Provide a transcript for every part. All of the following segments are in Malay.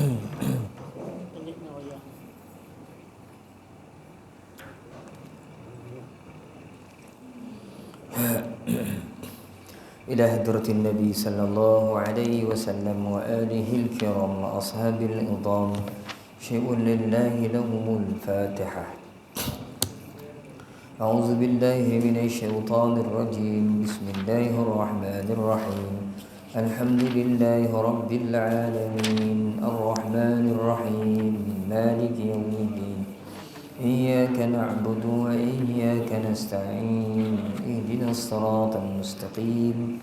إلى حضرة النبي صلى الله عليه وسلم وآله الكرام وأصحاب العظام شيء لله لهم الفاتحة. أعوذ بالله من الشيطان الرجيم. بسم الله الرحمن الرحيم. الحمد لله رب العالمين الرحمن الرحيم مالك يوم الدين إياك نعبد وإياك نستعين اهدنا الصراط المستقيم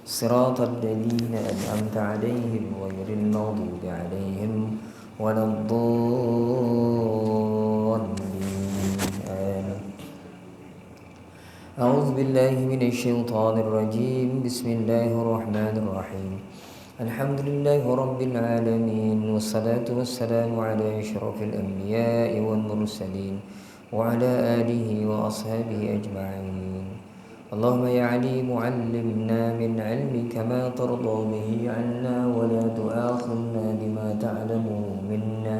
صراط الذين أنعمت عليهم غير المغضوب عليهم ولا الضالين آمين. أعوذ بالله من الشيطان الرجيم. بسم الله الرحمن الرحيم. الحمد لله رب العالمين والصلاة والسلام على أشرف الأنبياء والمرسلين وعلى آله وأصحابه أجمعين. اللهم يا عليم علمنا من علمك ما ترضى به عنا ولا تؤاخذنا بما تعلم منا.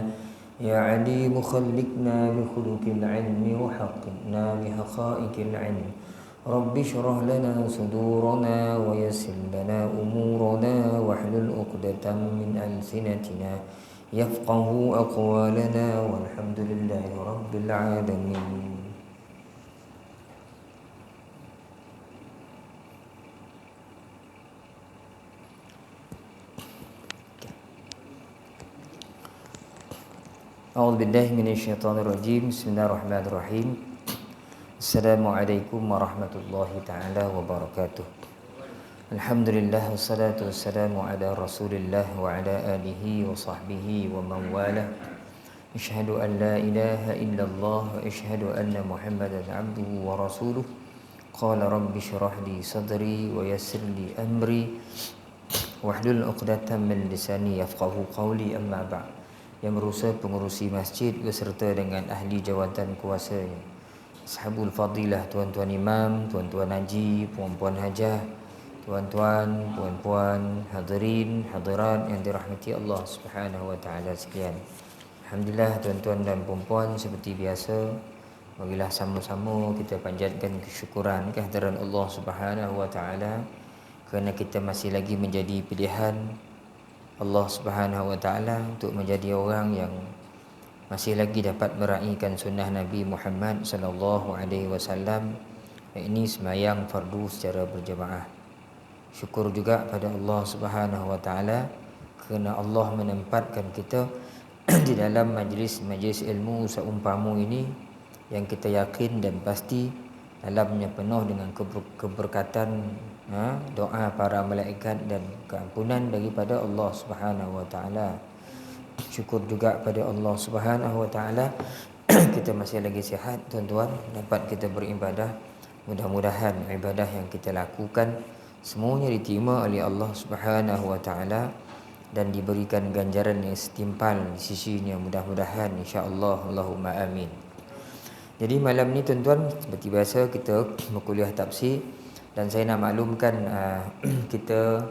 يا عليم خلقنا بخلق العلم وحققنا بحقائق العلم. رب اشرح لنا صدورنا ويسر لنا أمورنا واحلل عقدة من ألسنتنا يفقه أقوالنا والحمد لله رب العالمين. أعوذ بالله من الشيطان الرجيم. بسم الله الرحمن الرحيم. Assalamualaikum warahmatullahi ta'ala wabarakatuh. Alhamdulillah wassalatu wassalamu ala rasulillah wa ala alihi wa sahbihi wa man wala. Asyhadu an la ilaha illallah wa asyhadu anna muhammadan abduhu wa rasuluh. Qala rabbi syrah li sadri wa yassir li amri wahlul 'uqdatam min lisani yafqahu qawli, amma ba'd. Yang berusaha pengurusi masjid beserta dengan ahli jawatan kuasanya, Ashabul Fadilah, tuan-tuan imam, tuan-tuan haji, puan-puan hajah, tuan-tuan, puan-puan, hadirin, hadirat yang dirahmati Allah Subhanahu wa taala sekalian. Alhamdulillah tuan-tuan dan puan-puan, seperti biasa marilah sama-sama kita panjatkan kesyukuran kehadiran Allah Subhanahu wa taala kerana kita masih lagi menjadi pilihan Allah Subhanahu wa taala untuk menjadi orang yang masih lagi dapat meraihkan sunnah Nabi Muhammad sallallahu alaihi wasallam, yakni sembahyang fardu secara berjemaah. Syukur juga pada Allah Subhanahu wa taala kerana Allah menempatkan kita di dalam majlis ilmu seumpama ini yang kita yakin dan pasti dalamnya penuh dengan keberkatan, doa para malaikat dan keampunan daripada Allah Subhanahu wa taala. Syukur juga pada Allah Subhanahu wa taala kita masih lagi sihat tuan-tuan, dapat kita beribadah. Mudah-mudahan ibadah yang kita lakukan semuanya diterima oleh Allah Subhanahu wa taala dan diberikan ganjaran yang setimpal di sisinya, mudah-mudahan insya-Allah. Allahumma amin. Jadi malam ni tuan-tuan, seperti biasa kita berkuliah tafsir dan saya nak maklumkan kita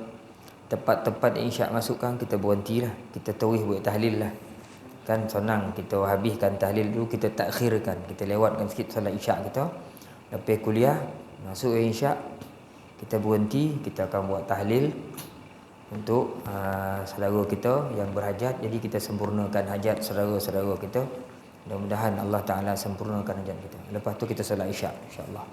tepat-tepat isyak masuk kan kita berhentilah, kita terus buat tahlil lah. Kan senang, kita habiskan tahlil dulu, kita takhirkan, kita lewatkan sikit solat isyak kita. Lepas kuliah masuk isyak kita berhenti, kita akan buat tahlil untuk saudara kita yang berhajat. Jadi kita sempurnakan hajat saudara-saudara kita. Mudah-mudahan Allah Ta'ala sempurnakan hajat kita. Lepas tu kita solat isyak insya-Allah.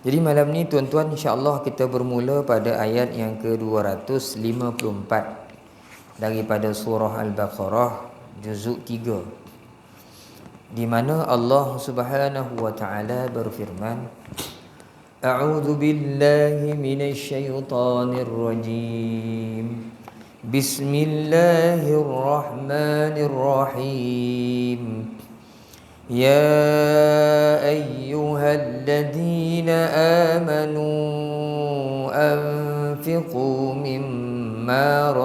Jadi malam ni tuan-tuan, insya-Allah kita bermula pada ayat yang ke-254 daripada surah Al-Baqarah juzuk 3, di mana Allah Subhanahu wa taala berfirman, A'udzu billahi minasy syaithanir rajim. Bismillahirrahmanirrahim. يا أيها الذين آمنوا أنفقوا مما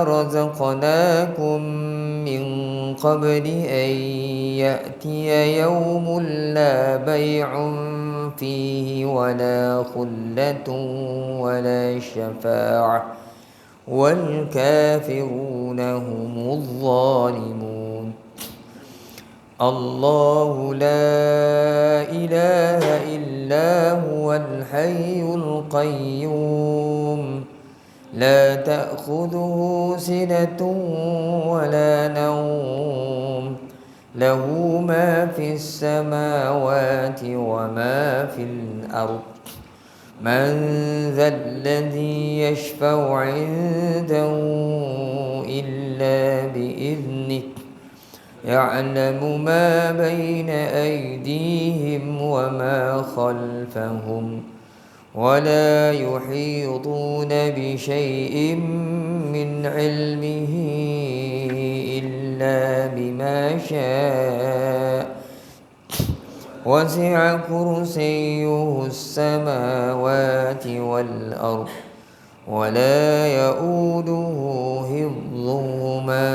رزقناكم من قبل أن يأتي يوم لا بيع فيه ولا خلة ولا شفاعة والكافرون هم الظالمون الله لا إله إلا هو الحي القيوم لا تأخذه سنة ولا نوم له ما في السماوات وما في الأرض من ذا الذي يشفع عنده إلا بإذنه يعلم ما بين أيديهم وما خلفهم ولا يحيطون بشيء من علمه إلا بما شاء وسع كرسيه السماوات والأرض ولا يؤوده حفظهما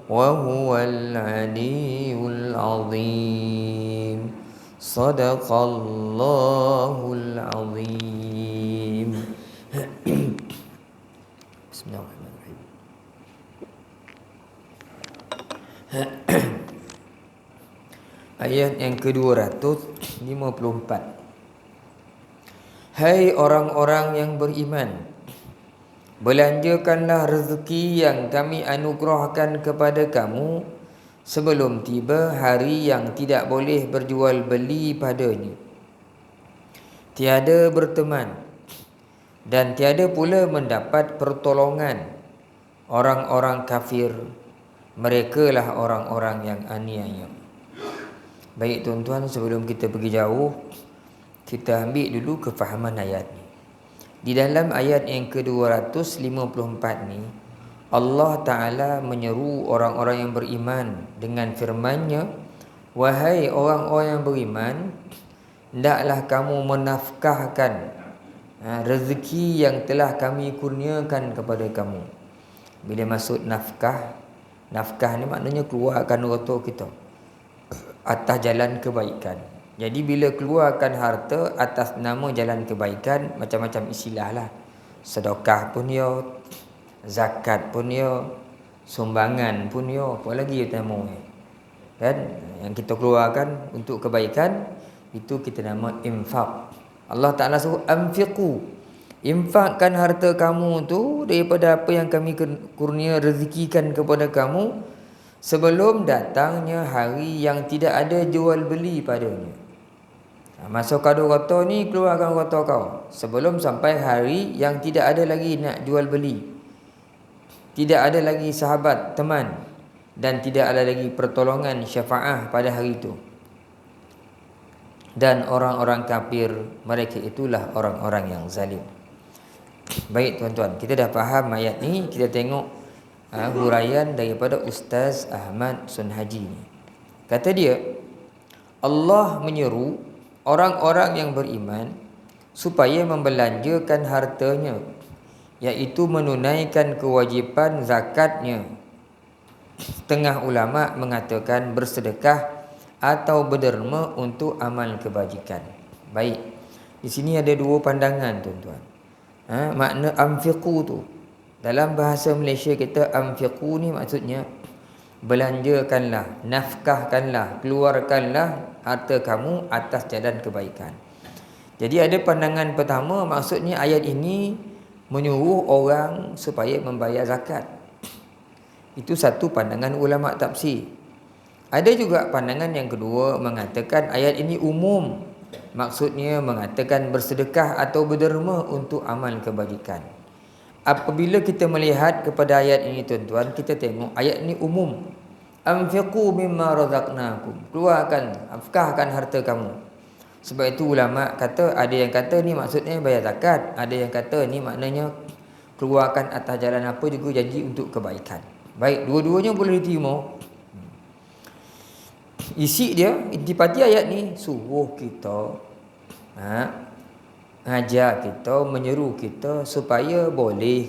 وهو العلي العظيم صدق الله العظيم. Bismillahirrahmanirrahim. Ayat yang ke-254. Hai orang-orang yang beriman, belanjakanlah rezeki yang kami anugerahkan kepada kamu sebelum tiba hari yang tidak boleh berjual beli padanya, tiada berteman dan tiada pula mendapat pertolongan orang-orang kafir. Merekalah orang-orang yang aniaya. Baik tuan-tuan, sebelum kita pergi jauh, kita ambil dulu kefahaman ayat ni. Di dalam ayat yang ke-254 ni, Allah Ta'ala menyeru orang-orang yang beriman dengan firman-Nya, wahai orang-orang yang beriman, hendaklah kamu menafkahkan rezeki yang telah kami kurniakan kepada kamu. Bila maksud nafkah, nafkah ni maknanya keluarkan harta kita atas jalan kebaikan. Jadi bila keluarkan harta atas nama jalan kebaikan, macam-macam istilah lah. Sedekah pun ya, zakat pun ya, sumbangan pun ya, apa lagi kita nama kan? Yang kita keluarkan untuk kebaikan, itu kita nama infak. Allah Ta'ala suruh anfiqu, infakkan harta kamu tu daripada apa yang kami kurnia rezekikan kepada kamu sebelum datangnya hari yang tidak ada jual beli padanya. Masuk kado rata ni, keluarkan rata kau sebelum sampai hari yang tidak ada lagi nak jual beli, tidak ada lagi sahabat, teman, dan tidak ada lagi pertolongan syafaah pada hari itu. Dan orang-orang kafir, mereka itulah orang-orang yang zalim. Baik tuan-tuan, kita dah faham ayat ni. Kita tengok huraian daripada Ustaz Ahmad Sunhaji ni. Kata dia, Allah menyeru orang-orang yang beriman supaya membelanjakan hartanya, iaitu menunaikan kewajipan zakatnya. Setengah ulama mengatakan bersedekah atau berderma untuk amal kebajikan. Baik, di sini ada dua pandangan tuan-tuan. Makna anfiqu tu, dalam bahasa Malaysia kita anfiqu ni maksudnya belanjakanlah, nafkahkanlah, keluarkanlah harta kamu atas jalan kebaikan. Jadi ada pandangan pertama, maksudnya ayat ini menyuruh orang supaya membayar zakat. Itu satu pandangan ulama tafsir. Ada juga pandangan yang kedua mengatakan ayat ini umum, maksudnya mengatakan bersedekah atau berderma untuk amal kebajikan. Apabila kita melihat kepada ayat ini tuan-tuan, kita tengok ayat ini umum. Anfiqu mimma razaqnakum, keluarkan, nafkahkan harta kamu. Sebab itu ulama kata, ada yang kata ni maksudnya bayar zakat, ada yang kata ni maknanya keluarkan atas jalan apa juga janji untuk kebaikan. Baik, dua-duanya boleh diterima. Isi dia, intipati ayat ni suruh kita, ajar kita, menyeru kita supaya boleh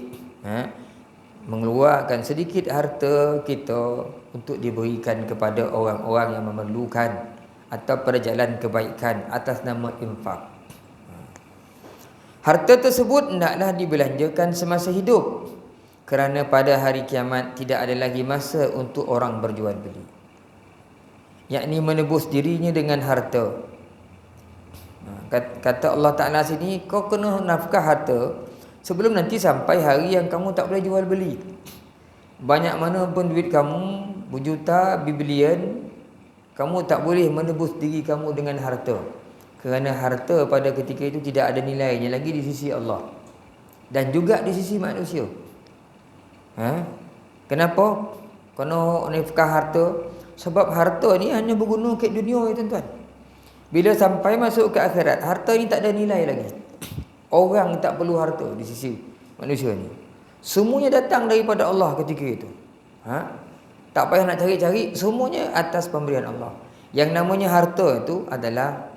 mengeluarkan sedikit harta kita untuk diberikan kepada orang-orang yang memerlukan atau pada jalan kebaikan atas nama infak. Harta tersebut hendaklah dibelanjakan semasa hidup, kerana pada hari kiamat tidak ada lagi masa untuk orang berjual beli, yakni menebus dirinya dengan harta. Kata Allah Ta'ala sini, kau kena nafkah harta sebelum nanti sampai hari yang kamu tak boleh jual beli. Banyak mana pun duit kamu, berjuta, bilion, kamu tak boleh menebus diri kamu dengan harta, kerana harta pada ketika itu tidak ada nilainya lagi di sisi Allah dan juga di sisi manusia. Kenapa kena nafkah harta? Sebab harta ni hanya berguna ke dunia ya tuan-tuan. Bila sampai masuk ke akhirat, harta ni tak ada nilai lagi. Orang tak perlu harta di sisi manusia ni. Semuanya datang daripada Allah ketika itu. Tak payah nak cari-cari, semuanya atas pemberian Allah. Yang namanya harta itu adalah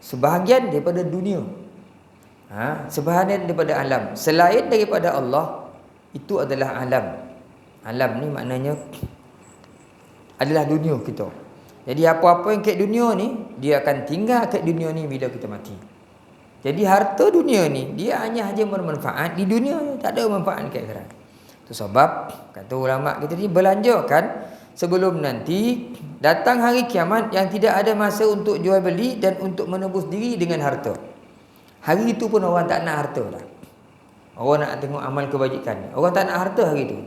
sebahagian daripada dunia, sebahagian daripada alam. Selain daripada Allah, itu adalah alam. Alam ni maknanya adalah dunia kita. Jadi apa-apa yang kat dunia ni, dia akan tinggal kat dunia ni bila kita mati. Jadi harta dunia ni, dia hanya bermanfaat di dunia, tak ada manfaat kat akhirat. Itu sebab kata ulama kita ni, belanjakan sebelum nanti datang hari kiamat yang tidak ada masa untuk jual beli dan untuk menebus diri dengan harta. Hari itu pun orang tak nak harta dah. Orang nak tengok amal kebajikan. Orang tak nak harta hari itu.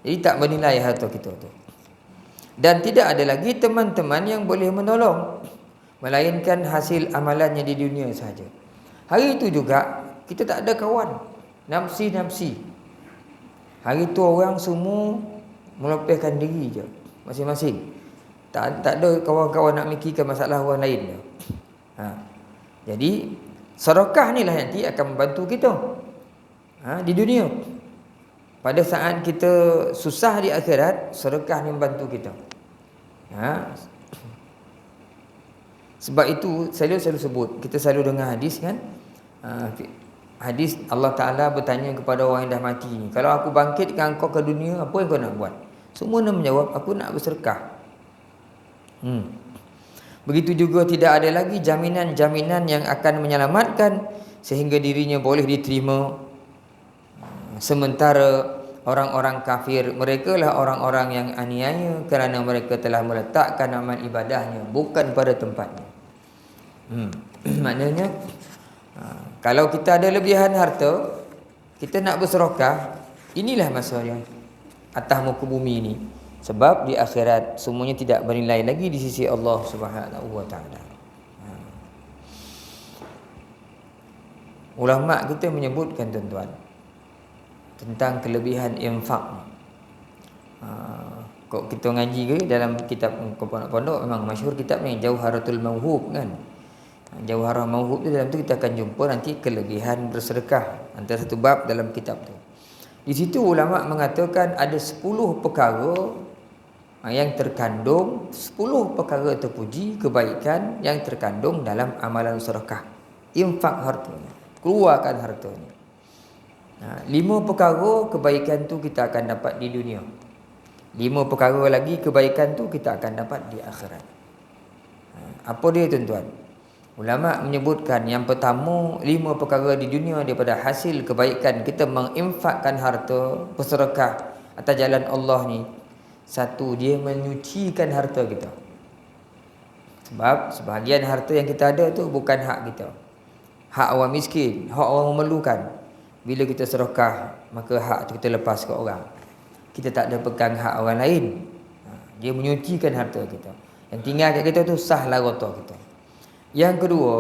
Jadi tak bernilai harta kita tu. Dan tidak ada lagi teman-teman yang boleh menolong, melainkan hasil amalannya di dunia sahaja. Hari itu juga kita tak ada kawan, nafsi-nafsi. Hari itu orang semua melepaskan diri je masing-masing. Tak ada kawan-kawan nak mikirkan masalah orang lain je. Jadi sedekah ni lah nanti akan membantu kita di dunia. Pada saat kita susah di akhirat, sedekah ni membantu kita. Sebab itu saya selalu sebut, kita selalu dengar hadis kan, hadis Allah Ta'ala bertanya kepada orang yang dah mati ni, kalau aku bangkitkan kau ke dunia, apa yang kau nak buat? Semua nak menjawab, aku nak bersedekah. Begitu juga tidak ada lagi jaminan-jaminan yang akan menyelamatkan sehingga dirinya boleh diterima. Sementara orang-orang kafir, mereka lah orang-orang yang aniaya kerana mereka telah meletakkan amal ibadahnya bukan pada tempatnya. Maknanya kalau kita ada lebihan harta, kita nak bersedekah, inilah masa yang atas muka bumi ini. Sebab di akhirat semuanya tidak bernilai lagi di sisi Allah Subhanahu wa taala. Ulama kita menyebutkan tuan-tuan tentang kelebihan infak. Kok kita ngaji ke dalam kitab pondok-pondok, memang masyhur kitab ni Jauharatul Mauhub kan. Jauharah Mauhub tu, dalam tu kita akan jumpa nanti kelebihan bersedekah, antara satu bab dalam kitab tu. Di situ ulama mengatakan ada 10 perkara yang terkandung, 10 perkara terpuji kebaikan yang terkandung dalam amalan sedekah. Infak hartanya, keluarkan hartanya. 5 perkara kebaikan tu kita akan dapat di dunia. 5 perkara lagi kebaikan tu kita akan dapat di akhirat. Apa dia tuan-tuan? Ulama menyebutkan yang pertama, 5 perkara di dunia daripada hasil kebaikan kita menginfakkan harta, bersedekah atas jalan Allah ni. Satu, dia menyucikan harta kita. Sebab sebahagian harta yang kita ada tu bukan hak kita. Hak orang miskin, hak orang memerlukan. Bila kita sedekah, maka hak tu kita lepas ke orang. Kita tak ada pegang hak orang lain. Dia menyucikan harta kita. Yang tinggal kat kita tu sah lah harta kita. Yang kedua,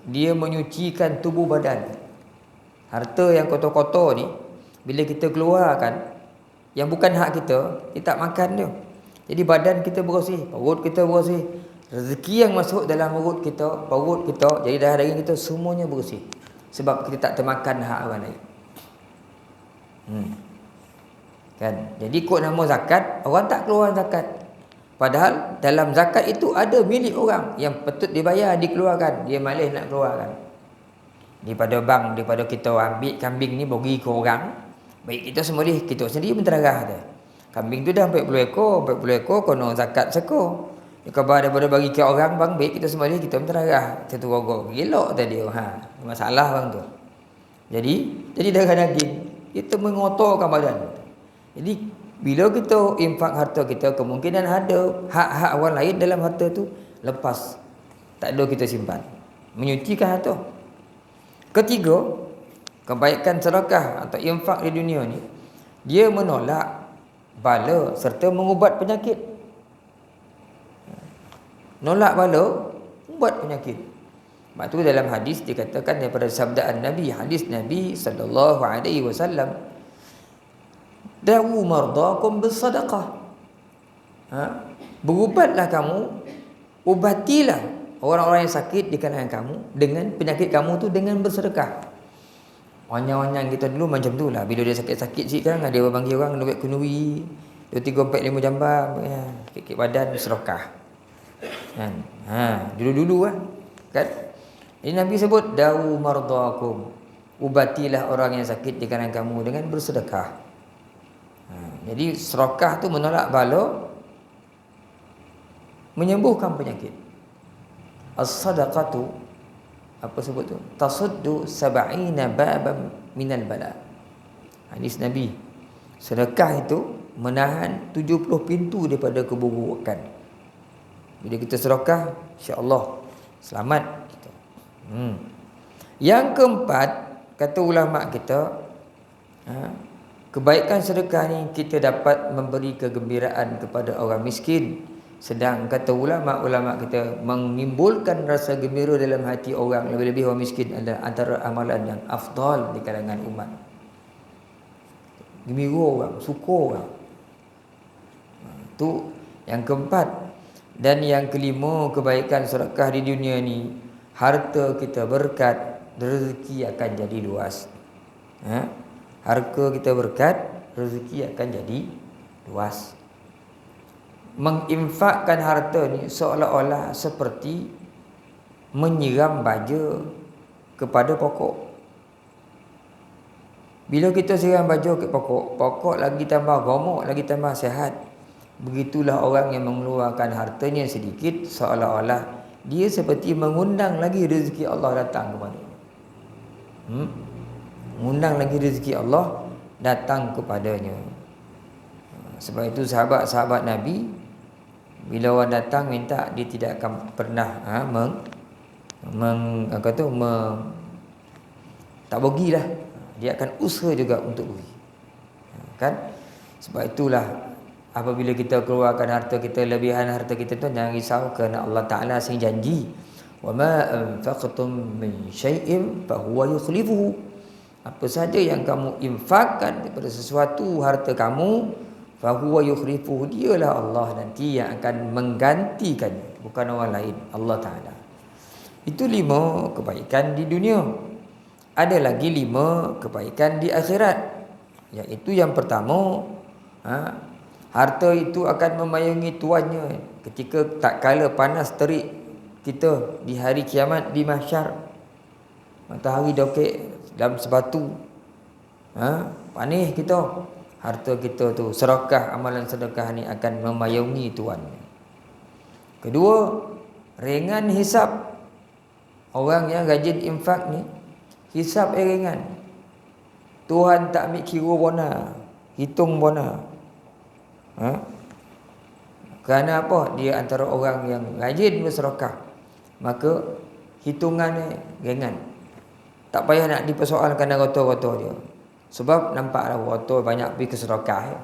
dia menyucikan tubuh badan. Harta yang kotor-kotor ni, bila kita keluarkan, yang bukan hak kita, kita tak makan dia. Jadi badan kita bersih, perut kita bersih. Rezeki yang masuk dalam perut kita, jadi darah daging kita semuanya bersih. Sebab kita tak termakan hak orang lain. Kan? Jadi kod nama zakat, orang tak keluar zakat. Padahal dalam zakat itu ada milik orang yang patut dibayar, dikeluarkan. Dia malas nak keluarkan. Daripada bank, daripada kita ambil kambing ni bagi ke orang, baik kita sembelih, kita sendiri menteragah dia. Kambing tu dah 40 ekor kena zakat sekor. Kalau daripada bagi ke orang, bang, baik kita sembelih, kita menteragah satu rogol. Gelok tadi. Masalah bang tu. Jadi darah daging. Kita mengotorkan badan. Jadi bila kita infak harta kita, kemungkinan ada hak-hak orang lain dalam harta tu lepas. Tak ada kita simpan. Menyucikan harta. Ketiga, kebaikan sedekah atau infak di dunia ni, dia menolak bala serta mengubat penyakit. Nolak bala, ubat penyakit. Sebab tu dalam hadis dikatakan daripada sabdaan Nabi, hadis Nabi sallallahu alaihi wasallam, "Dawu mardakum bisadaqah." Berubatlah kamu, ubatilah orang-orang yang sakit di kalangan kamu dengan penyakit kamu tu dengan bersedekah. Orang-orang kita dulu macam tu lah. Bila dia sakit-sakit sikit kan, ada orang panggil orang duit kunui 2, 3, 4, 5 jambang, sikit badan sedekah. Kan? Dulu-dulu lah. Kan? Ini Nabi sebut dawu mardakum, ubatilah orang yang sakit di kalangan kamu dengan bersedekah. Jadi sedekah tu menolak bala, menyembuhkan penyakit. As-sadaqatu, apa sebut tu? Tasuddu sab'ina baban minal bala. Hadis Nabi. Sedekah itu menahan 70 pintu daripada keburukan. Bila kita sedekah, insya-Allah selamat kita. Yang keempat, kata ulama kita, kebaikan sedekah ni kita dapat memberi kegembiraan kepada orang miskin. Sedang kata ulama kita, menimbulkan rasa gembira dalam hati orang, lebih-lebih orang miskin, adalah antara amalan yang afdal di kalangan umat. Gembira orang, suka orang. Itu yang keempat. Dan yang kelima, kebaikan sedekah di dunia ni, harta kita berkat, rezeki akan jadi luas. Harta kita berkat, rezeki akan jadi luas. Menginfakkan harta ni seolah-olah seperti menyiram baja kepada pokok. Bila kita siram baja ke pokok lagi tambah gemuk, lagi tambah sihat. Begitulah orang yang mengeluarkan hartanya sedikit, seolah-olah dia seperti mengundang lagi rezeki Allah datang kepadanya. Mengundang lagi rezeki Allah datang kepadanya. Sebab itu sahabat-sahabat Nabi, bila orang datang minta, dia tidak akan pernah tak bagilah. Dia akan usaha juga untuk bagi. Kan? Sebab itulah apabila kita keluarkan harta kita, lebihan harta kita tu, jangan risau, kerana Allah Ta'ala sing janji, wa ma anfaqtum min syai'in fa huwa yukhlifuhu. Apa saja yang kamu infakkan daripada sesuatu harta kamu, fa huwa yukhlifuhu, dialah Allah nanti yang akan menggantikan, bukan orang lain, Allah Ta'ala. Itu 5 kebaikan di dunia. Ada lagi 5 kebaikan di akhirat, iaitu yang pertama, harta itu akan memayungi tuannya ketika tak kala panas terik kita di hari kiamat, di mahsyar. Matahari dokek dalam sebatu, panih kita, harta kita tu, sedekah, amalan sedekah ni akan memayungi tuannya. Kedua, ringan hisab. Orang yang rajin infak ni, hisab ringan. Tuhan tak ambil kira bona, hitung bona. Kerana apa? Dia antara orang yang rajin bersedekah, maka hitungannya ringan. Tak payah nak dipersoalkan rata-rata dia. Sebab nampaklah rata banyak pergi ke sedekah,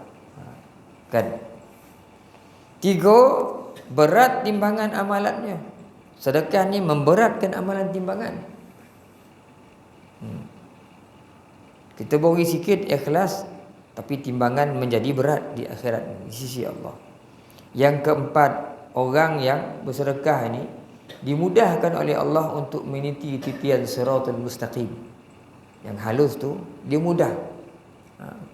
kan? 3, berat timbangan amalannya. Sedekah ni memberatkan amalan timbangan. Kita beri sikit ikhlas, tapi timbangan menjadi berat di akhirat di sisi Allah. Yang keempat, orang yang bersedekah ini dimudahkan oleh Allah untuk meniti titian siratul mustaqim. Yang halus tu dia mudah,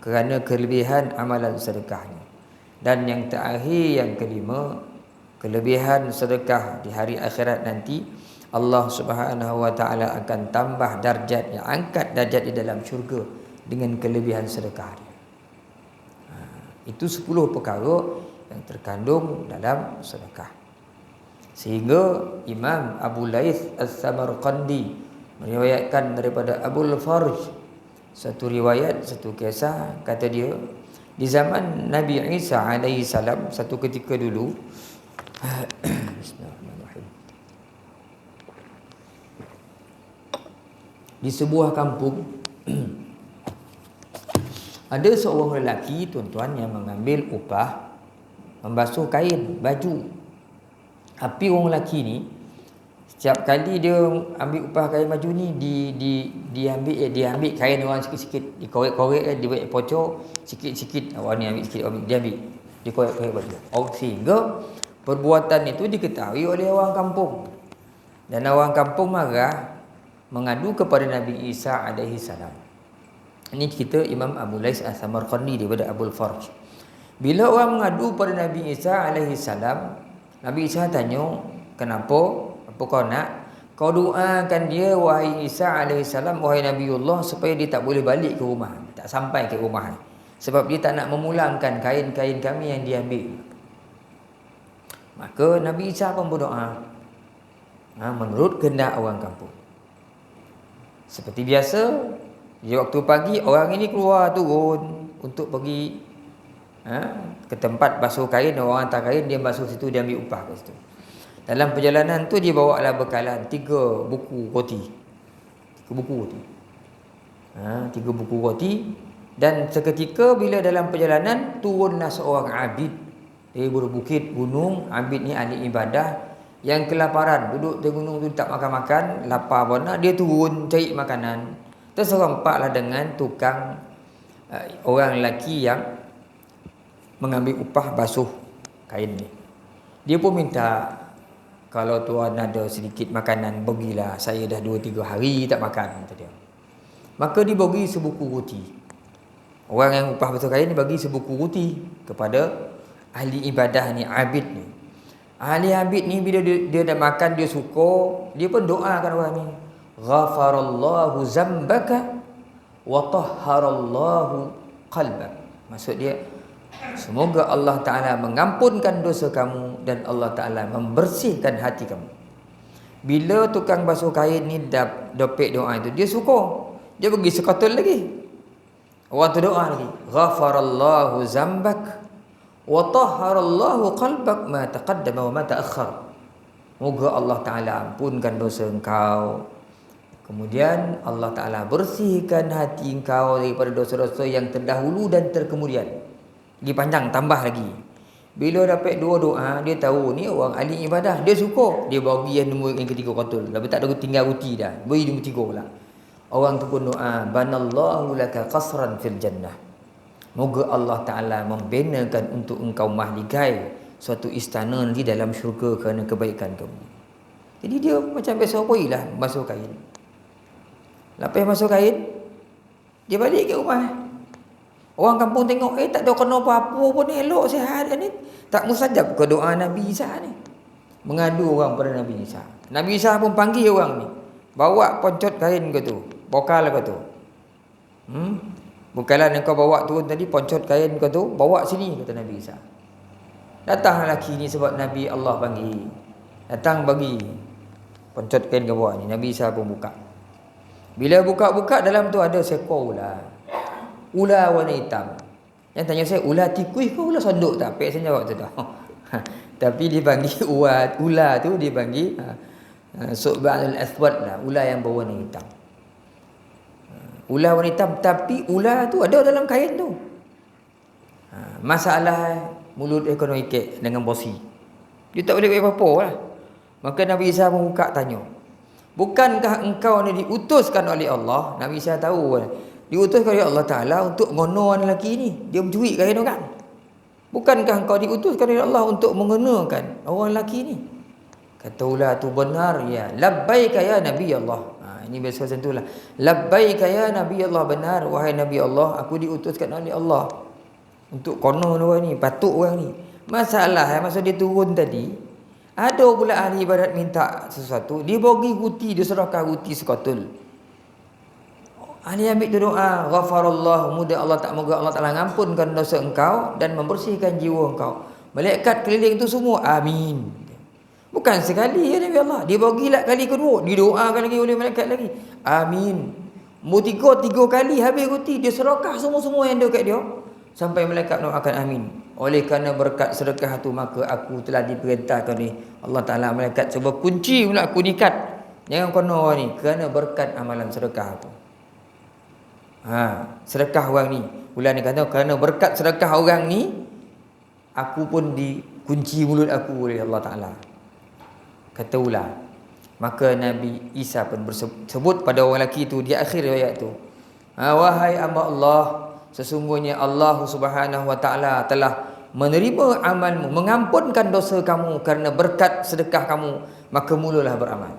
kerana kelebihan amalan sedekahnya. Dan yang terakhir, yang kelima, kelebihan sedekah di hari akhirat nanti, Allah Subhanahu wa taala akan tambah darjat, yang angkat darjat di dalam syurga dengan kelebihan sedekah dia. Itu 10 perkara yang terkandung dalam sedekah. Sehingga Imam Abu Laith As-Samarqandi meriwayatkan daripada Abul Farj Satu riwayat, satu kisah, kata dia di zaman Nabi Isa alaihi salam, satu ketika dulu Bismillahirrahmanirrahim, di sebuah kampung ada seorang lelaki, tuan-tuan, yang mengambil upah membasuh kain, baju. Tapi orang lelaki ni setiap kali dia ambil upah kain baju ni, dia ambil kain orang sikit-sikit, dikorek-korek, dia buat pocok sikit-sikit, orang ni ambil sikit, dia ambil, dikorek-korek baju. Sehingga perbuatan itu diketahui oleh orang kampung. Dan orang kampung marah, mengadu kepada Nabi Isa alaihi salam. Ini cerita Imam Abu Lais As-Samarqandi daripada Abul Farj. Bila orang mengadu pada Nabi Isa alaihi salam, Nabi Isa tanya, kenapa? Apa kau nak? Kau doakan dia, wahai Isa alaihi salam, wahai Nabiullah, supaya dia tak boleh balik ke rumah, tak sampai ke rumah, sebab dia tak nak memulangkan kain-kain kami yang dia ambil. Maka Nabi Isa pun berdoa menurut kehendak orang kampung. Seperti biasa, di waktu pagi orang ini keluar turun untuk pergi ke tempat basuh kain, orang hantar kain, dia basuh situ, dia ambil upah ke situ. Dalam perjalanan tu dia bawa lah bekalan 3 buku roti. 3 buku roti. 3 buku roti. Dan seketika bila dalam perjalanan, turunlah seorang abid dari bukit gunung. Abid ni ahli ibadah yang kelaparan, duduk di gunung tu tak makan-makan, lapar benar, dia turun cari makanan. Terserompaklah dengan tukang orang lelaki yang mengambil upah basuh kain ni. Dia pun minta, kalau tuan ada sedikit makanan, bagilah, saya dah 2-3 hari tak makan, kata dia. Maka dia bagi sebuku roti. Orang yang upah basuh kain ni bagi sebuku roti kepada ahli ibadah ni, abid ni. Ahli abid ni bila dia dah makan, dia suka, dia pun doakan orang ni, ghafarallahu zambaka wa tahharallahu qalbak. Maksud dia, semoga Allah Ta'ala mengampunkan dosa kamu dan Allah Ta'ala membersihkan hati kamu. Bila tukang basuh kain ni dapet doa itu, dia suka, dia pergi sekatul lagi. Orang tu doa lagi, ghafarallahu zambak wa tahharallahu qalbak ma taqaddama wa ma ta'akhkhar. Moga Allah Ta'ala ampunkan dosa engkau, kemudian Allah Ta'ala bersihkan hati engkau daripada dosa-dosa yang terdahulu dan terkemudian. Lagi panjang, tambah lagi. Bila dapat 2 doa, dia tahu ni orang ahli ibadah, dia suka, dia bagi yang nombor yang ketiga kotul. Lepas tak ada tinggal roti dah, beri nombor 3 pula. Orang tu pun doa, banallahu laka qasran fil jannah. Moga Allah Ta'ala membinakan untuk engkau mahligai suatu istana nanti dalam syurga kerana kebaikan kamu. Jadi dia macam biasa lah basuh kain. Lepas basuh kain, dia balik ke rumah. Orang kampung tengok, tak ada kena apa-apa pun, elok sihat ni. Tak mustajab ke doa Nabi Isa ni? Mengadu orang pada Nabi Isa. Nabi Isa pun panggil orang ni, bawa poncot kain ke tu, bokal ke tu. Bukalan yang kau bawa turun tadi, poncot kain ke tu, bawa sini, kata Nabi Isa. Datang lelaki ni sebab Nabi Allah panggil. Datang bagi poncot kain ke bawah ni. Nabi Isa pun buka. Bila buka-buka, dalam tu ada seekor ular warna hitam. Yang tanya saya, ular tikus ke ular sondok tak? Pek saya jawab tu dah. Tapi dia panggil ular tu, dia panggil Su'banul Aswad lah, ular yang berwarna hitam. Ular warna hitam, tapi ular tu ada dalam kain tu. Masalah mulut ekono ikat dengan bosi. Dia tak boleh buat apa-apa lah. Maka Nabi Isa membuka tanya, bukankah engkau ni diutuskan oleh Allah? Nabi Isa tahu diutuskan oleh Allah Ta'ala untuk mengenakan lelaki ni, dia mencuri kain orang. Bukankah engkau diutuskan oleh Allah untuk mengenakan orang lelaki ni? Kata ular tu, benar ya. Labbaika ya Nabi Allah. Ini biasa macam itulah. Labbaika ya Nabi Allah, benar wahai Nabi Allah, aku diutuskan oleh Allah untuk konon orang ni, patut orang ni. Masalah masa dia turun tadi, ada pula ahli ibadat minta sesuatu, dia bagi roti, dia serahkan roti sekotul. Ahli ambil tu doa, ghafarallahu, moga Allah Ta'ala mengampunkan dosa engkau dan membersihkan jiwa engkau. Malaikat keliling tu semua, amin. Bukan sekali ya Nabi Allah, dia bagilah kali kedua, didoakan lagi oleh malaikat lagi, amin. Tiga kali habis roti, dia sedekah semua-semua yang ada kat dia. Sampai malaikat doakan amin. Oleh kerana berkat sedekah tu, maka aku telah diperintahkan ni Allah Ta'ala, malaikat cuba kunci pula aku nikat. Jangan kena orang ni, kerana berkat amalan sedekah aku. Sedekah orang ni. Bulan ni kata, kerana berkat sedekah orang ni, aku pun dikunci mulut aku oleh Allah Ta'ala. Kata ular. Maka Nabi Isa pun bersebut pada orang lelaki tu di akhir ayat tu, wahai hamba Allah, sesungguhnya Allah Subhanahu wa Ta'ala telah menerima amalmu, mengampunkan dosa kamu kerana berkat sedekah kamu, maka mulalah beramal.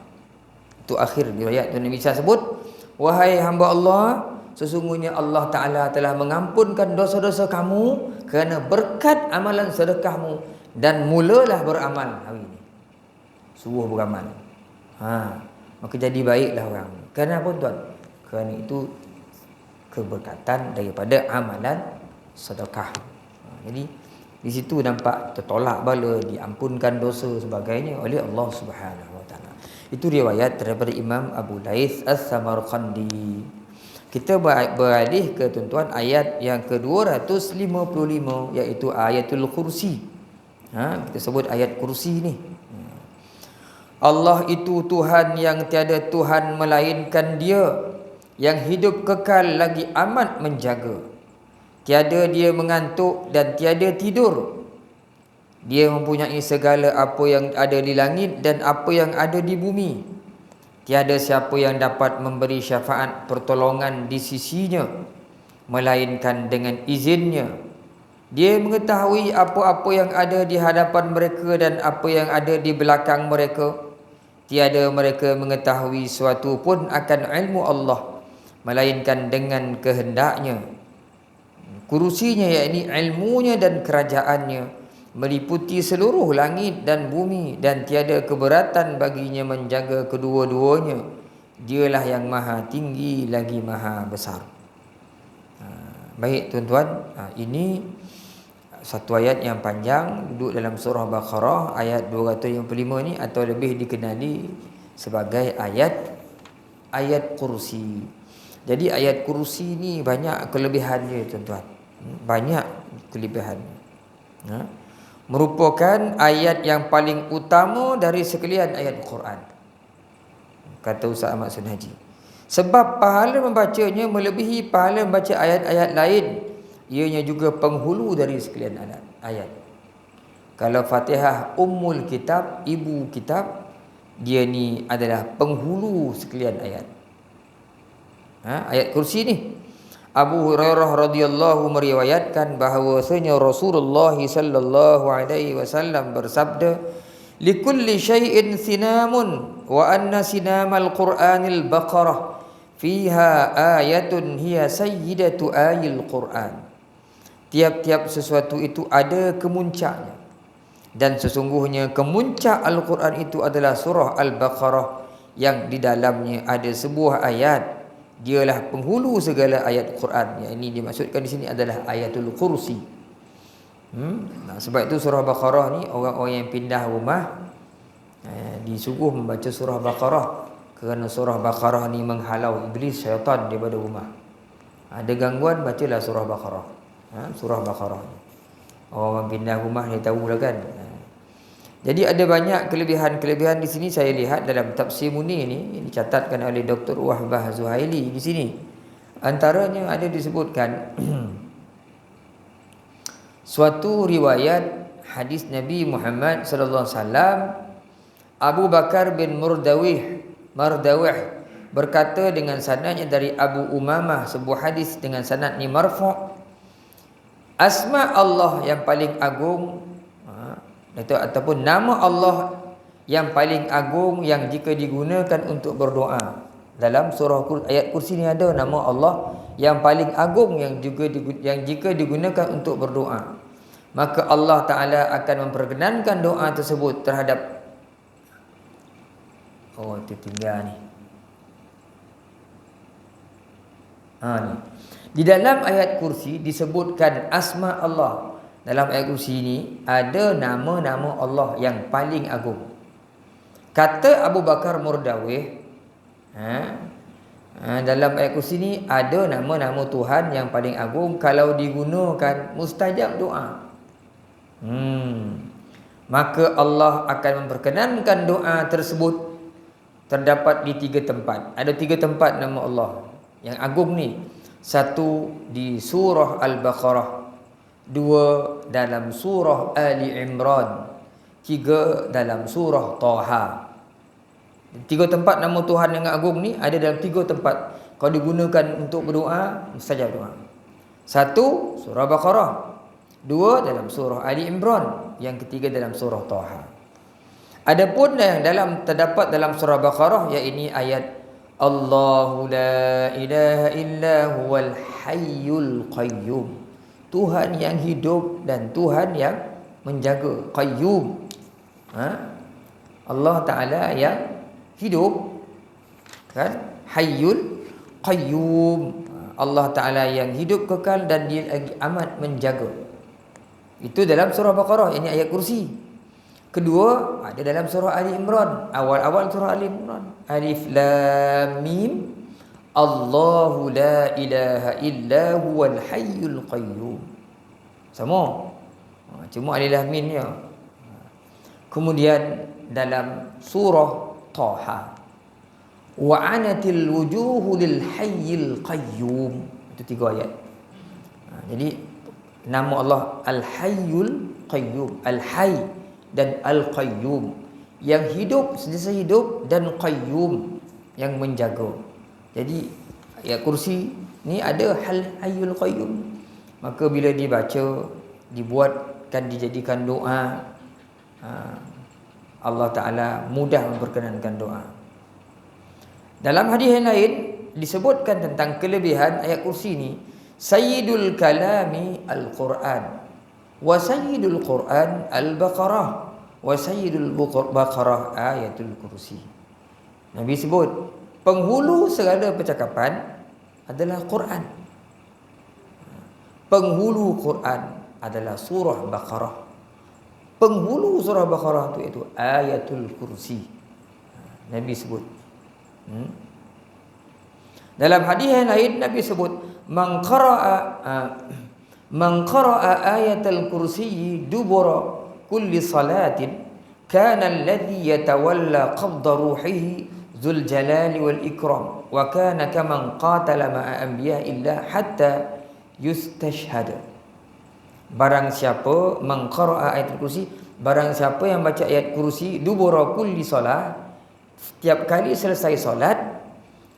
Itu akhir ayat tu Nabi Isa sebut, wahai hamba Allah, sesungguhnya Allah Ta'ala telah mengampunkan dosa-dosa kamu kerana berkat amalan sedekahmu, dan mulalah beramal hari ini. Suruh beramal. Maka jadi baiklah orang. Kenapa tuan? Kerana itu keberkatan daripada amalan sedekah. Jadi di situ nampak tertolak bala, diampunkan dosa sebagainya oleh Allah Subhanahu wa Ta'ala. Itu riwayat daripada Imam Abu Laith As-Samarqandi. Kita beralih ke tuan-tuan ayat yang ke-255, iaitu ayatul kursi. Kita sebut ayat kursi ni. Allah itu Tuhan yang tiada Tuhan melainkan Dia, yang hidup kekal lagi amat menjaga. Tiada Dia mengantuk dan tiada tidur. Dia mempunyai segala apa yang ada di langit dan apa yang ada di bumi. Tiada siapa yang dapat memberi syafaat pertolongan di sisinya, melainkan dengan izinnya. Dia mengetahui apa-apa yang ada di hadapan mereka dan apa yang ada di belakang mereka. Tiada mereka mengetahui suatu pun akan ilmu Allah, melainkan dengan kehendaknya. Kursinya, yakni ilmunya dan kerajaannya, meliputi seluruh langit dan bumi, dan tiada keberatan baginya menjaga kedua-duanya. Dialah yang maha tinggi lagi maha besar. Baik tuan-tuan, ini satu ayat yang panjang duduk dalam surah Baqarah ayat 255 ni, atau lebih dikenali sebagai ayat kursi. Jadi ayat kursi ni banyak kelebihannya tuan-tuan. Banyak kelebihannya. Merupakan ayat yang paling utama dari sekalian ayat Quran, kata Ustaz Ahmad Sunhaji. Sebab pahala membacanya melebihi pahala membaca ayat-ayat lain. Ianya juga penghulu dari sekalian ayat. Kalau Fatihah ummul kitab, ibu kitab, dia ni adalah penghulu sekalian ayat. Ayat kursi ni, Abu Hurairah radhiyallahu meriwayatkan bahawasanya Rasulullah sallallahu alaihi wasallam bersabda, likulli syai'in sinamun wa anna sinamal Qur'anil Baqarah fiha ayatun hiya sayyidatu ayil Qur'an. Tiap-tiap sesuatu itu ada kemuncaknya, dan sesungguhnya kemuncak Al-Quran itu adalah surah Al-Baqarah, yang di dalamnya ada sebuah ayat. Dialah penghulu segala ayat Quran. Yang ini dimaksudkan di sini adalah ayatul kursi. Sebab itu surah Baqarah ni, orang-orang yang pindah rumah disuruh membaca surah Baqarah, kerana surah Baqarah ni menghalau iblis, syaitan daripada rumah. Ada gangguan, bacalah surah Baqarah. Surah Baqarah. Orang pindah rumah dia tahulah kan. Jadi ada banyak kelebihan-kelebihan di sini. Saya lihat dalam Tafsir Munir ni, dicatatkan oleh Dr. Wahbah Zuhaili di sini. Antaranya ada disebutkan suatu riwayat hadis Nabi Muhammad sallallahu alaihi wasallam, Abu Bakar bin Mardawih berkata dengan sanadnya dari Abu Umamah, sebuah hadis dengan sanad ni marfu', asma Allah yang paling agung, ataupun nama Allah yang paling agung yang jika digunakan untuk berdoa. Dalam surah ayat kursi ni ada nama Allah yang paling agung yang jika digunakan untuk berdoa, maka Allah Ta'ala akan memperkenankan doa tersebut terhadap tertinggal ni. Ni di dalam ayat kursi disebutkan asma Allah. Dalam ayat kursi ini ada nama-nama Allah yang paling agung. Kata Abu Bakar Murdawih, Dalam ayat kursi ni ada nama-nama Tuhan yang paling agung, kalau digunakan mustajab doa. Maka Allah akan memperkenankan doa tersebut. Terdapat di 3 tempat. Ada 3 tempat nama Allah yang agung ni. 1 di surah Al-Baqarah, 2 dalam surah Ali Imran, 3 dalam surah Taha. 3 tempat nama Tuhan yang agung ni ada dalam 3 tempat. Kalau digunakan untuk berdoa, mustajab doa. 1 surah Baqarah, 2 dalam surah Ali Imran, yang ketiga dalam surah Taha. Adapun yang terdapat dalam surah Baqarah, iaitu ayat Allahu la ilaha illa huwal hayyul qayyum. Tuhan yang hidup dan Tuhan yang menjaga. Qayyum. Allah Ta'ala yang hidup, kan? Hayyul qayyum. Allah Ta'ala yang hidup kekal dan dia lagi amat menjaga. Itu dalam surah Baqarah, ini ayat kursi. Kedua ada dalam surah Ali Imran, awal-awal surah Ali Imran. Alif Lam Mim, Allahu la ilaha illa huwal hayyul qayyum. Sama. Cuma Alif Lam Mim ya. Kemudian dalam surah Taha, wa anatil wujuhu lil hayyil qayyum. Itu 3 ayat. Jadi nama Allah Al-Hayyul Qayyum, Al-Hayy dan Al-Qayyum, yang hidup, sentiasa hidup, dan Qayyum, yang menjaga. Jadi ayat kursi ni ada Hayyul Qayyum. Maka bila dibaca, dibuatkan, dijadikan doa, Allah Ta'ala mudah memperkenankan doa. Dalam hadis yang lain disebutkan tentang kelebihan ayat kursi ni, Sayyidul kalami Al-Quran, wa sayyidul Quran Al-Baqarah, wa sayyidul Baqarah ayatul kursi. Nabi sebut penghulu segala percakapan adalah Quran. Penghulu Quran adalah surah Baqarah. Penghulu surah Baqarah itu ayatul kursi. Nabi sebut. Dalam hadis yang lain Nabi sebut man qara'a ayatul kursi dubura kulli salatin kana alladhi yatawalla qabda ruhihi dzul jalali wal ikram wa kana kaman qatala ma'a anbiya illa hatta yustashhad. Barang siapa man qara'a ayatul kursi, barang siapa yang baca ayat kursi dubura kulli salat, setiap kali selesai solat,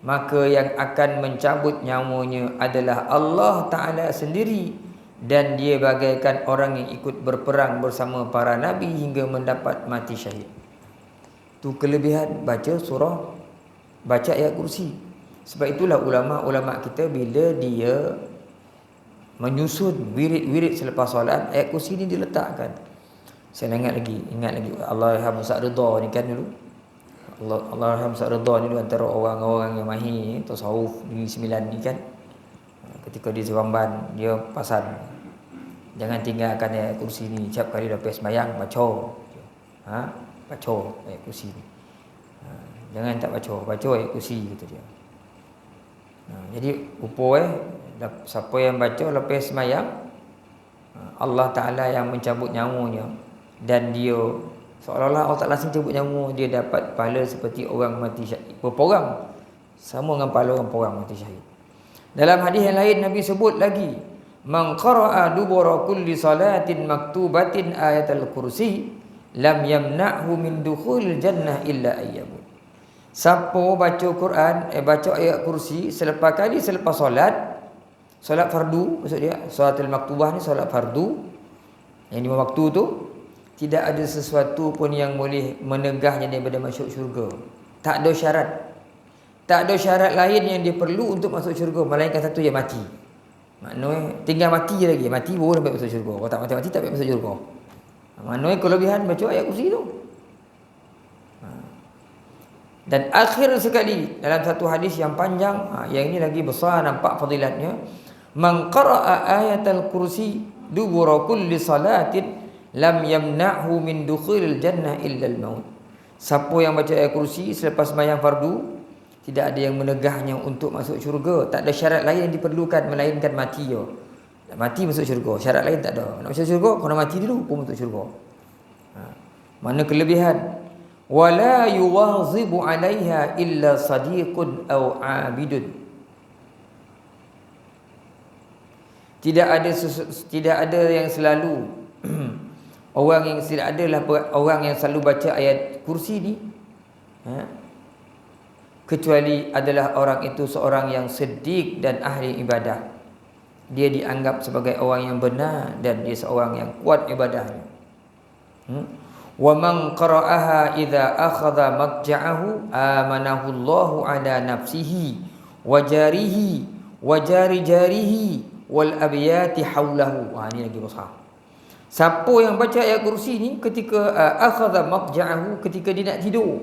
maka yang akan mencabut nyawanya adalah Allah Ta'ala sendiri, dan dia bagaikan orang yang ikut berperang bersama para nabi hingga mendapat mati syahid. Itu kelebihan baca ayat kursi. Sebab itulah ulama-ulama kita bila dia menyusun wirid-wirid selepas solat, ayat kursi ni diletakkan. Saya ingat lagi Allahyarham Ustaz Ridha ni kan dulu. Allahyarham Ustaz Ridha ni dulu antara orang-orang yang mahir tasawuf Negeri Sembilan ni kan. Ketika dia Seremban, dia pasal jangan tinggalkan ayat kursi ni. Setiap kali lepas sembahyang baca. Baca ayat kursi ni. Jangan tak baca ayat kursi kata dia. Jadi siapa yang baca lepas sembahyang, Allah Ta'ala yang mencabut nyawanya, dan dia seolah-olah Allah Ta'ala cabut nyawa, dia dapat pahala seperti orang mati syahid. Berapa orang? Sama dengan pahala orang mati syahid. Dalam hadis yang lain Nabi sebut lagi, man qara'a dubura kulli salatin maktubatin ayatul kursi lam yamna'hu min dukhulil jannah illa ayyamut. Siapa baca Quran, baca ayat kursi selepas solat fardu, maksud dia salatul maktubah ni solat fardu yang 5 waktu tu, tidak ada sesuatu pun yang boleh menegahnya daripada masuk syurga. Tak ada syarat. Tak ada syarat lain yang dia perlu untuk masuk syurga, melainkan satu, yang mati. Maknanya tinggal mati je lagi. Mati baru dapat masuk syurga. Kalau tak mati-mati tak dapat masuk syurga. Maknanya kelebihan baca ayat kursi tu. Dan akhir sekali dalam satu hadis yang panjang, yang ini lagi besar nampak fadilatnya, man qara'a ayatal kursi dubura kulli salatin lam yamna'hu min dukhulil jannah illa al-maut. Siapa yang baca ayat kursi selepas sembahyang fardu, Tidak ada yang menegahnya untuk masuk syurga. Tak ada syarat lain yang diperlukan melainkan mati je. Nak mati masuk syurga. Syarat lain tak ada. Nak masuk syurga, kena mati dulu pun masuk syurga. Mana kelebihan? Wala yuwazibu 'alaiha illa sadiqun aw 'abidun. Tidak ada yang selalu orang yang selalu baca ayat kursi ni, kecuali adalah orang itu seorang yang siddiq dan ahli ibadah. Dia dianggap sebagai orang yang benar dan dia seorang yang kuat ibadahnya. Wa man qara'aha idza akhadha madja'ahu amanahu Allahu ala nafsihi wa jarihi wa jarihi wal abyati haulahu. Ini lagi besar. Siapa yang baca ayat kursi ni ketika akhadha madja'ahu, ketika dia nak tidur,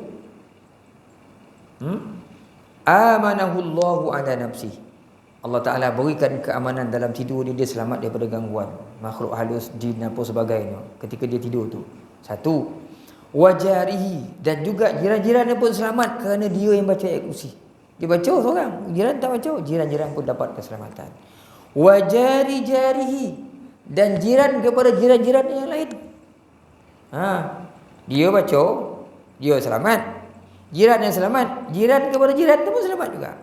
amanahu Allahu ala nafsihi, Allah Ta'ala berikan keamanan dalam tidur dia selamat daripada gangguan makhluk halus, jin apa sebagainya ketika dia tidur tu. Satu, wajarihi, dan juga jiran-jiran dia pun selamat kerana dia yang baca ayat kursi. Dia baca seorang, jiran tak baca, jiran-jiran pun dapat keselamatan. Wajari-jarihi, dan jiran kepada jiran-jiran yang lain. Dia baca, dia selamat. Jiran yang selamat, jiran kepada jiran tu pun selamat juga.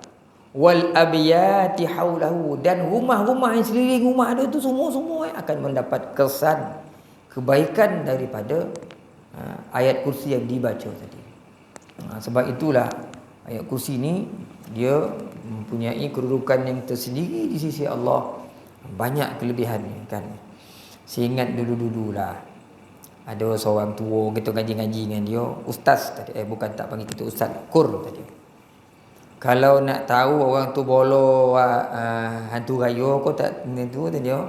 Wal abyati haulahu, dan rumah-rumah yang sekeliling rumah dia tu semua akan mendapat kesan kebaikan daripada ayat kursi yang dibaca tadi. Sebab itulah ayat kursi ni dia mempunyai kedudukan yang tersendiri di sisi Allah. Banyak kelebihannya kan. Saya ingat dulu-dululah ada seorang tua kita ngaji-ngaji dengan dia, ustaz tadi. Bukan, tak panggil kita ustaz, kur tadi. Kalau nak tahu orang tu bolo hantu raya kau tak tu tadi dia.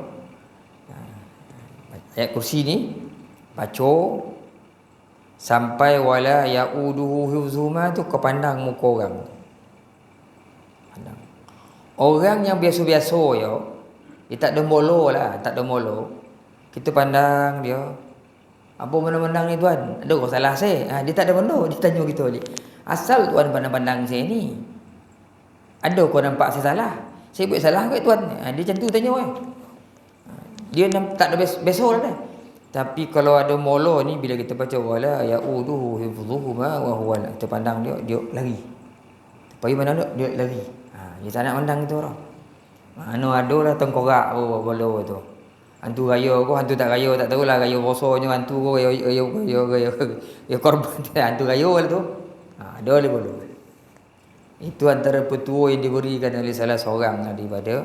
Ayat kursi ni baca sampai wala yauduhu hifzuhuma tu, kau pandang muka orang. Pandang. Orang yang biasa-biasa dia tak ada molo lah, tak ada molo. Kita pandang dia, apa pandang-pandang ni tuan? Ada kau salah saya? Dia tak ada benda, dia tanya kita balik. Asal tuan pandang-pandang saya ni, ada kau nampak saya salah? Saya buat salah ke tuan? Dia macam tu tanya kan. Dia tak ada besok lah dah. Tapi kalau ada molo ni, bila kita baca wala yauduhu hifdhuhuma wa huwa, kita pandang dia lari. Pergi mana dia lari. Dia tak nak pandang kita orang. Mana ada lah tengkorak bola tu. Hantu raya ko, hantu tak raya tak tahulah, raya bosonyo hantu ko, raya korban hantu raya lah tu. Ada boleh bola. Itu antara petua yang diberikan oleh salah seorang daripada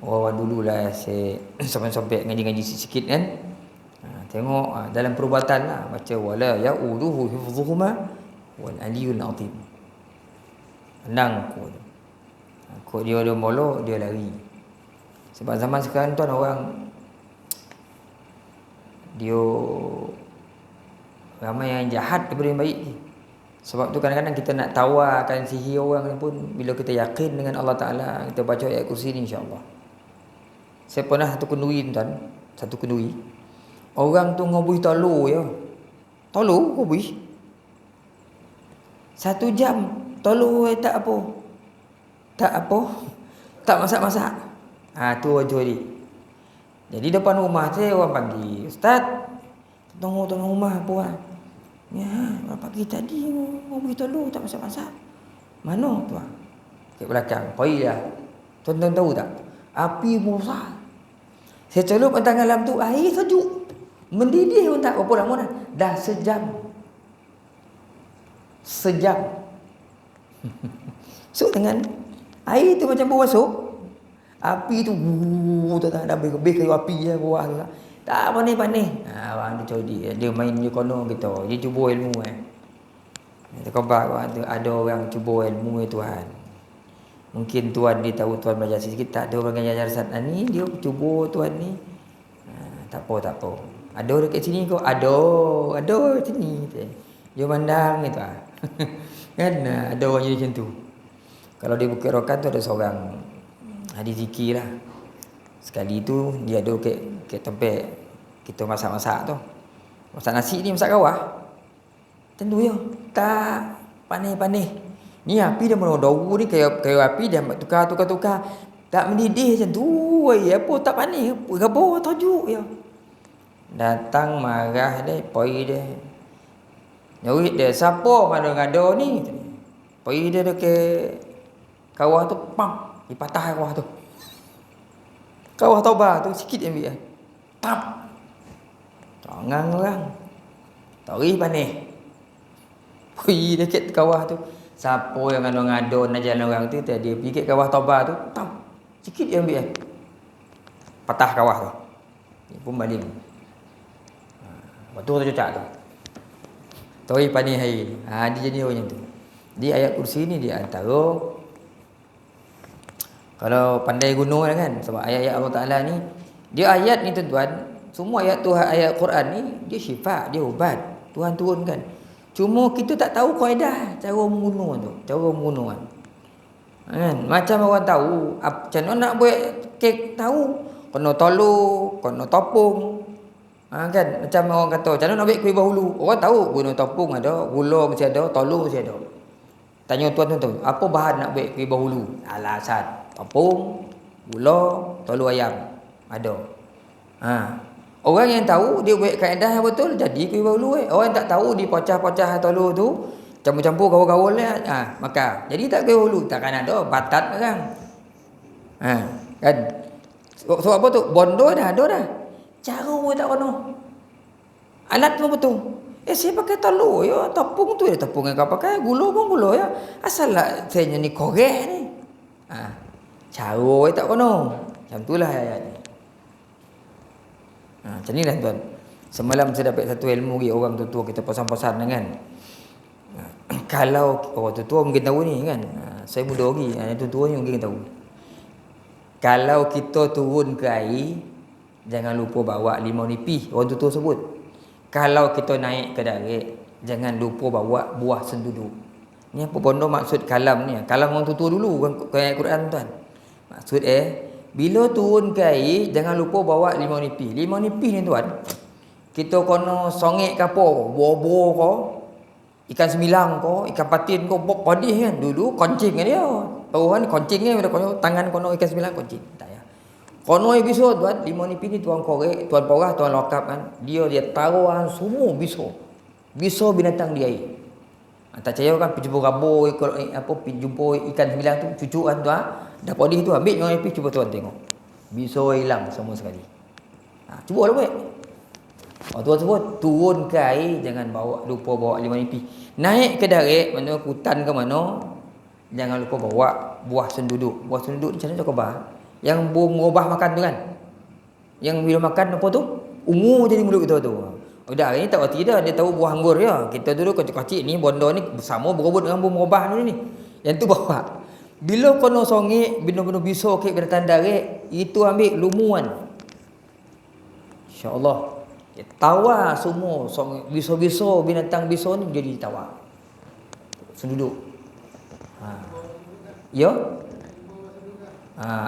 orang dululah. Saya sampai ngaji-ngaji sikit kan. Tengok dalam perubatan lah, baca wala yauduhu hifdhuhuma wal aliyul azim. Menang kok dia ada molok, dia lari. Sebab zaman sekarang tuan, orang dia ramai yang jahat daripada yang baik. Sebab tu kadang-kadang kita nak tawarkan sihir orang ni pun, bila kita yakin dengan Allah Ta'ala, kita baca ayat kursi ni, insya-Allah. Saya pernah satu kenduri, orang tu ngobui tolu ya. Tolu ngobui 1 jam tolu tak apa. Tak masak-masak. Tu wajah dia. Jadi depan rumah saya orang panggil, "Ustaz, tolong rumah apa?" "Ya, pagi tadi ngobui tolu tak masak-masak." "Mana tuan?" "Kat belakang." "Pergilah." Tuan-tuan tahu tak? Api besar. Saya celup tangan dalam tu, air sejuk. Mendidih pun tak berapa lama dah. Dah sejam. So dengan air tu macam berwasuk, api tu tak ada habis kayu api je buah tu. Tak panik-panik. Abang tu codi. Dia main je kono gitu. Dia cuba ilmu Dia khabar ada orang cuba ilmu Tuhan. Mungkin Tuhan dia tahu Tuhan belajar sikit, tak ada orang yang ajar sana ni, dia cuba Tuhan ni. Tak apa. Ada dekat sini kau? Ada sini. Dia pandang gitu. Kan ada orang jadi macam tu. Kalau dia bukit rokan tu ada seorang hadis zikir lah. Sekali tu dia ada ke tempat kita masak-masak tu. Masak nasi ni, masak kawah. Tentu ya. Tak panih-panih. Ni api dia daun ni kayu api dia tukar. Tak mendidih macam tu. Apa tak panis. Gabur tajuk ya. Datang marah dia, pergi dia. Nyarit dia, siapa ngada-ngada ni? Pergi dia ke kawah tu, pam, dipatah kawah tu. Kawah Taubah tu sikit ambil. Pam. Tangan orang. Tari panis. Pergi dekat kawah tu. Siapa yang ngada-ngada nak jalan orang tu, dia pergi ke kawah Taubah tu, pam. Sikit dia ambil. Patah kawah tu. Dia pun balik. Waktu tu cocok tu. Tari panis hari. Dia jadi orang macam tu. Di ayat kursi ni dia antara, kalau pandai gunung kan, sebab ayat-ayat Allah Ta'ala ni, dia ayat ni tuan-tuan, semua ayat Tuhan, ayat Quran ni, dia syifa, dia ubat, Tuhan turunkan. Cuma kita tak tahu kaedah cara mengunung tu, kan? Macam orang tahu, macam mana nak buat kek tahu, kena tolong, kena topung. Kan? Macam orang kata, macam mana nak buat kuih bahulu? Orang tahu guna topung ada, gula mesti ada, tolong mesti ada. Tanya tuan tu, apa bahan nak buat kuih bahulu? Alasan, topung, gula, tolong ayam. Ada. Orang yang tahu dia buat kaedah yang betul, jadi kuih bahulu. Orang yang tak tahu dia pecah-pecah tolong tu, campur-campur gaul-gaul lah. Maka jadi tak kuih bahulu, takkan ada batat orang. Kan? So apa tu? Bondo dah ada dah. Cara pun tak kena. Alat pun betul. Saya pakai telur ya, tepung tu dia tepung yang kau pakai, gula pun gula ya. Asallah saya ni korek ni. Cara tak kena. Macam itulah ayat ni. Macam ni lah tuan. Semalam saya dapat satu ilmu lagi, orang tua kita pesan-pesan kan. Kalau orang tua mungkin tahu ni kan. Saya muda lagi, yang tua ni mungkin tahu. Kalau kita turun ke air, jangan lupa bawa limau nipis, orang tua sebut. Kalau kita naik ke darat, jangan lupa bawa buah senduduk. Ni apa bondo maksud kalam ni? Kalam orang tua dulu, bukan ayat Quran tuan. Maksud bila turun ke air, jangan lupa bawa limau nipis. Limau nipis ni tuan, kita kena songek ke apa, buah-buah ke, ikan semilang ke, ikan patin ke, bok padih kan. Dulu koncing kan dia. Orang ni koncing ni, tangan kono ikan semilang koncing. Tak ya. Kono bisa tuan, limau nipis ni tuan korek, tuan porah, tuan lokap kan. Dia taruhan semua bisa. Bisa binatang di air. Tak percaya kan, pergi jumpa rabur, pergi jumpa ikan semilang tu, cucuk kan tuan. Dah podih tu, ambil limau nipis, cuba tuan tengok. Bisa hilang semua sekali. Cuba lah buat. Tuan sebut, turun ke air, jangan lupa bawa limau nipis. Naik ke darat, mana hutan ke mana, jangan lupa bawa buah senduduk. Buah senduduk ni macam mana khabar? Yang berubah makan tu kan. Yang bila makan apa tu, ungu jadi mulut kita tu. Udah ini tak erti dah, dia tahu buah anggur ya. Kita dulu kecil-kecil ni, bondo ni sama berebut dengan berubah ni. Yang tu bawa. Bila kena songek, bina-bina bisa ke binatang darat, itu ambil lumuan. Insya-Allah. Tawar semua, bisa-bisa binatang bisa ni jadi tawar. Senduduk. Ya?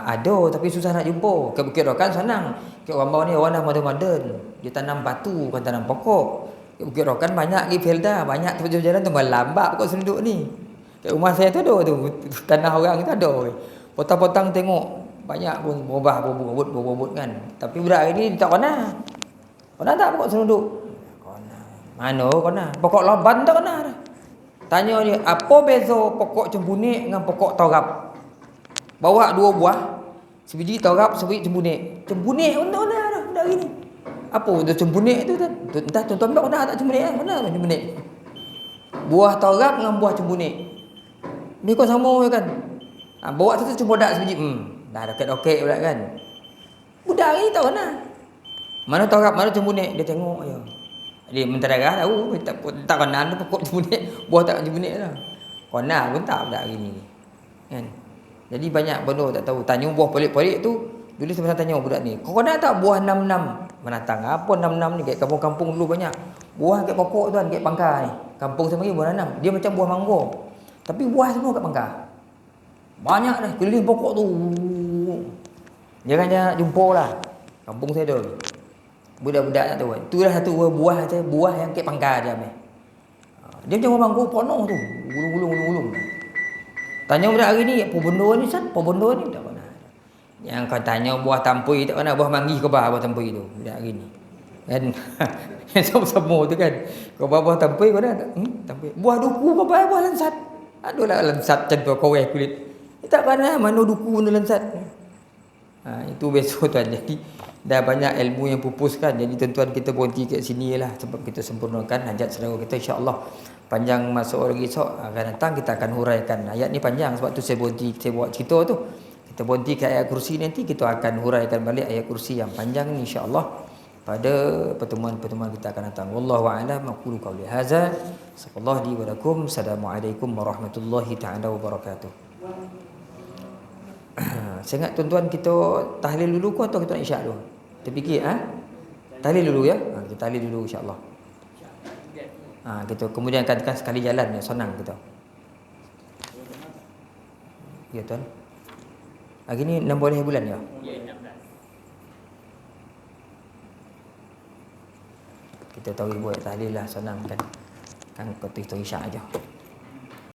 Ada tapi susah nak jumpa. Ke Bukit Rokan senang. Ke Rambau ni orang dah modern. Dia tanam batu, bukan tanam pokok. Ke Bukit Rokan banyak lagi felda, banyak tempat jalan tu lambat pokok senduduk ni. Kat rumah saya tu ada tu, tanah orang tu ada. Potang-potang tengok banyak pun berubah berebut kan. Tapi budak ini tak kena. Kena tak pokok senduduk? Kena. Mana kena? Pokok loban tak kena dah. Tanya dia, apa beza pokok cembunik dengan pokok torap? Bawa dua buah, sebiji torap, sebiji cembunik. Cembunik pun tak kena dah dari ni. Apa tu cembunik tu? Entah tuan-tuan tak kena tak cembunik kan? Mana cembunik? Buah torap dengan buah cembunik. Ni kau sama kan? Bawa tu cuma dak sebiji. Dah dekat-dekat pula kan. Budak ni tak kena. Mana torap, mana cembunik, dia tengok je. Dia menteragah tahu, tak kena tu pokok cembunik, buah tak cembunik lah. Kena pun tak budak hari ni. Kan? Jadi banyak benda tak tahu. Tanya buah pelik-pelik tu, dulu saya tanya budak ni, kau kena tak buah 66? Menatang apa 66 ni? Kat kampung-kampung dulu banyak. Buah kat pokok tuan, kat pangkal ni. Kampung saya panggil buah 66. Dia macam buah mangga. Tapi buah semua kat pangkal. Banyak dah, keliling pokok tu. Jangan jumpa lah. Kampung saya ada. Budak-budak tak tahu. Itulah satu buah saja, buah yang kat pangkal dia ambil. Dia macam buah mangga penuh tu. Gulung-gulung. Tanya budak hari ni, apa benda ni Ustaz? Apa benda ni? Tak pernah. Yang kau tanya buah tampui tak pernah, buah manggi ke buah tampui tu budak hari ni. Kan? Yang sama-sama tu kan. Kau buah tampui kau dah tak? Tampui. Buah duku ke buah lansat? Adulah lansat macam tu kau kulit. Tak pernah mana duku benda lansat. Itu besok tuan. Jadi dah banyak ilmu yang pupuskan. Jadi tuan-tuan kita berhenti kat sini lah sebab kita sempurnakan hajat saudara kita, insya-Allah. Panjang masuk lagi esok akan datang kita akan huraikan. Ayat ni panjang sebab tu saya berhenti, saya buat cerita tu. Kita berhenti kat ayat kursi, nanti kita akan huraikan balik ayat kursi yang panjang ni, insya-Allah pada pertemuan-pertemuan kita akan datang. Wallahu a'lam. Aqulu qawli hadza. Sallallahu alaihi wa lakum. Assalamualaikum warahmatullahi taala wabarakatuh. Saya ingat tuan-tuan kita tahlil dulu ke atau kita nak isyak dulu? Kita fikir tahlil dulu ya. Kita tahlil dulu insya-Allah. Kita kemudian katakan sekali jalan ya, senang kita. Ya tuan. Hari ni 6 bulan ya? Ya, 16. Kita tahu buat tahlil lah, senang kan. Kan kita isyak aja.